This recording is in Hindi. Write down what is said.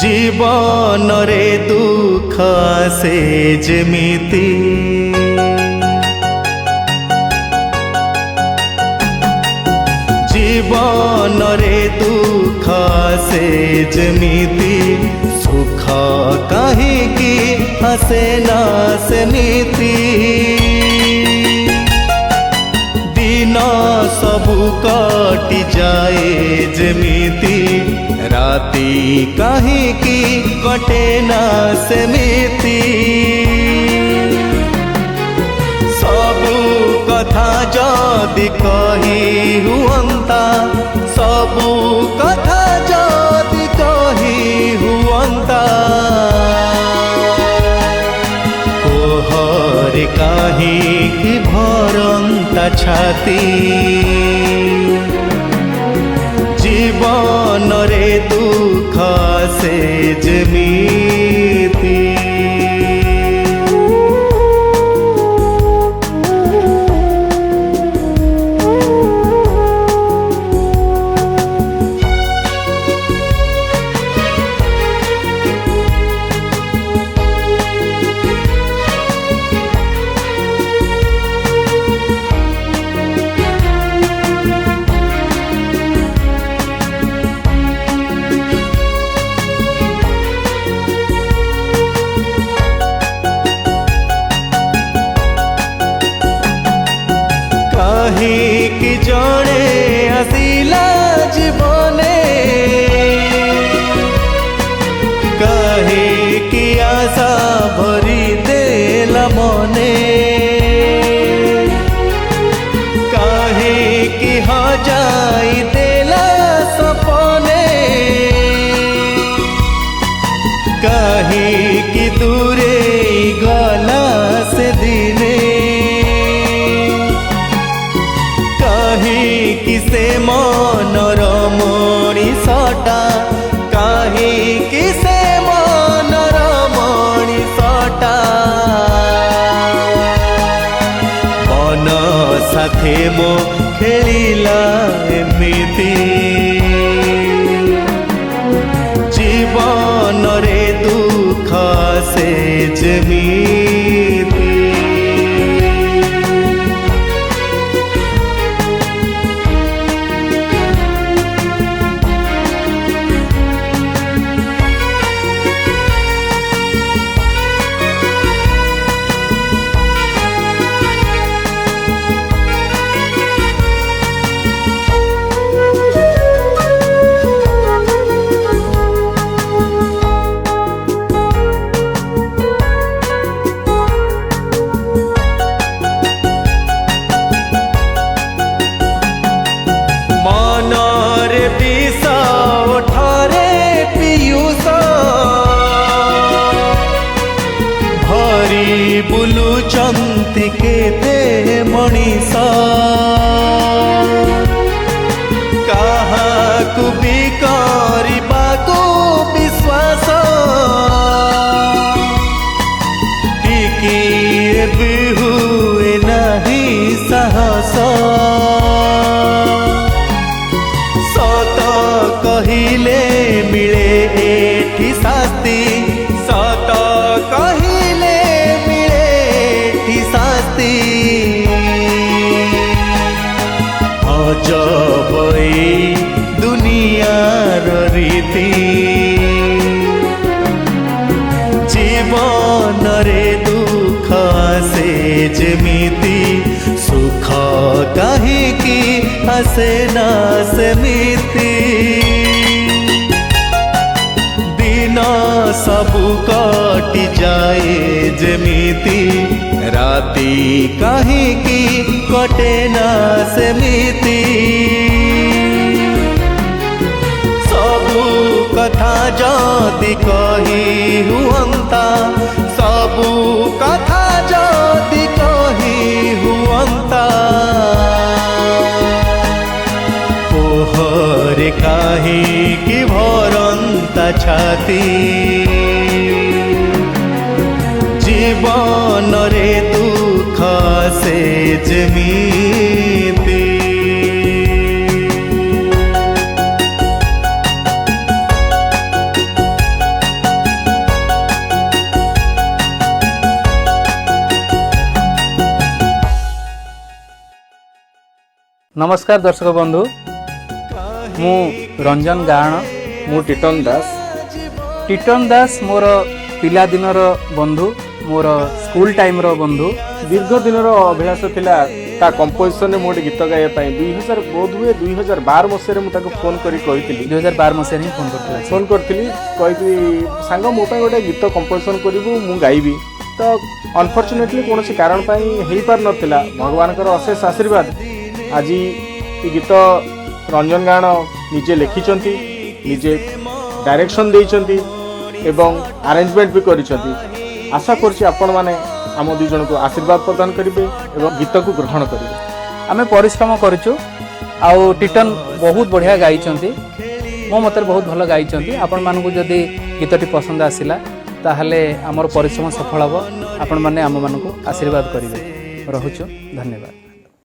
जीवन रे दुख से जेमिति जीवन रे दुख से जेमिति सुख कहीं हसे ना सेमिति दिन सबु कटि जाए जेमिति राति कहीं कटे ना सेमिति सबु कथा जदि कही हुअंता सबु कथा जदि कही हुअंता कोहर कहीं भरंता छाती जीवन रे दुख से जेमिति कि जड़े आसिला जीवने कहीं कि आशा भरी देला मने कहीं कि हजाई देला सपने कहीं कि दूरे गला से दिने किसे मनर मणिषटा कहीं किसे मनर मणिषटा मन साथे मो खेलिला एमिति जीवन रे दुख से जेमिति बुलुचंती केते मणिष काहाकु भी करिबाकु विश्वास टिकिए भी हुए नहीं साहस सत कहिले मिले एठी शास्ति सत कहिले अजब दुनियार रीति जीवन रे दुख से जेमिति सुख कहीं हसे ना सेमिति दिन सबु कटि जाए जेमिति राति कहीं कटे ना सेमिति सबु कथा जदि कही हुअंता सबु कथा जदि कही हुअंता कोहर कहीं भरंता छाती जीवन रे दुख से जेमिति नमस्कार दर्शक बंधु मु रंजन गाण मु टिटन दास मोर पिला दिनर बंधु मोर स्कूल टाइम रो बंधु दीर्घ दिन अभ्यास थिला ता कंपोजिशन में मोटे गीत गाया 2000 बोध हुए 2012 मसीह मुझे फोन करी कही 2012 मसीह ही फोन करती कही सांग मो गोटे गीत कंपोजिशन करू मु गाइबी तो अनफॉर्चुनेटली कौन कारण हो पार नाला भगवान अशेष आशीर्वाद आज ये गीत रंजन गाण निजे लिखिं निजे डायरेक्शन देइचंती एवं अरेंजमेंट भी करिसंती। आशा करछि आपण माने आम दुई जन को आशीर्वाद प्रदान करेंगे एवं गीत को ग्रहण करेंगे। आमे परिश्रम करूँ आउ टिटन बहुत बढ़िया गाइचंती मो मत बहुत भल गाइचंती। आपण मानकु जदि गीतटी पसंद आसिला ताहले आमर परिश्रम सफल हम आपण माने आम मानकु आशीर्वाद करेंगे। रहुछु धन्यवाद।